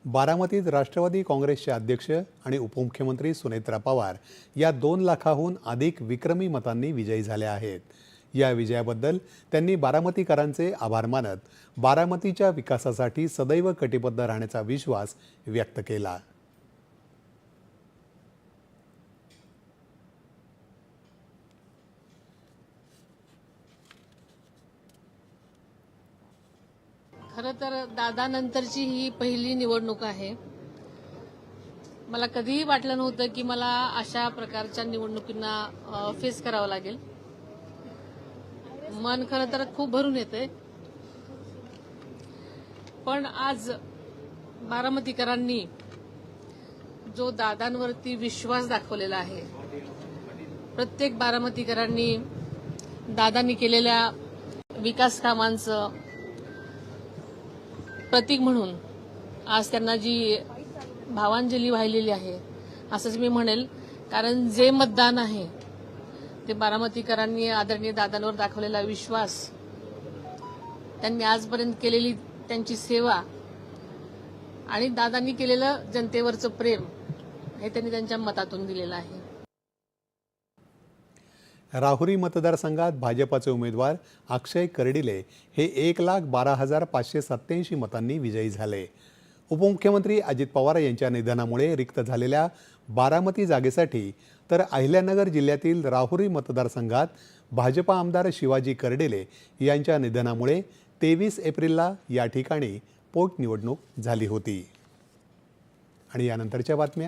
बारामतीत राष्ट्रवादी काँग्रेसचे अध्यक्ष आणि उपमुख्यमंत्री सुनेत्रा पवार या 2 लाखाहून अधिक विक्रमी मतांनी विजयी झाल्या आहेत। या विजयाबद्दल त्यांनी बारामतीकरांचे आभार मानत बारामतीच्या विकासासाठी सदैव कटिबद्ध राहण्याचा विश्वास व्यक्त केला। खरं तर दादानंतरची ही पहिली निवडणूक आहे। मला कधीही वाटलं नव्हतं की मला अशा प्रकारच्या निवडणुकींना फेस करावं लागेल। मन खरं तर खूप भरून येते, पण आज बारामतीकरांनी जो दादांवरती विश्वास दाखवलेला आहे, प्रत्येक बारामतीकरांनी दादांनी केलेल्या विकास कामांचं प्रतीक म्हणून आज त्यांना जी भावांजली वाहिलेली आहे असंच मी म्हणेल। कारण जे मतदान आहे ते बारामतीकरांनी आदरणीय दादांवर दाखवलेला विश्वास, त्यांनी आजपर्यंत केलेली त्यांची सेवा आणि दादांनी केलेलं जनतेवरचं प्रेम हे त्यांनी त्यांच्या मतातून दिलेलं आहे। राहुरी मतदारसंघात भाजपाचे उमेदवार अक्षय कर्डिले हे 1,12,587 मतांनी विजयी झाले। उपमुख्यमंत्री अजित पवार यांच्या निधनामुळे रिक्त झालेल्या बारामती जागेसाठी तर अहिल्यानगर जिल्ह्यातील राहुरी मतदारसंघात भाजपा आमदार शिवाजी कर्डिले यांच्या निधनामुळे 23 एप्रिलला या ठिकाणी पोटनिवडणूक झाली होती। आणि यानंतरच्या बातम्या।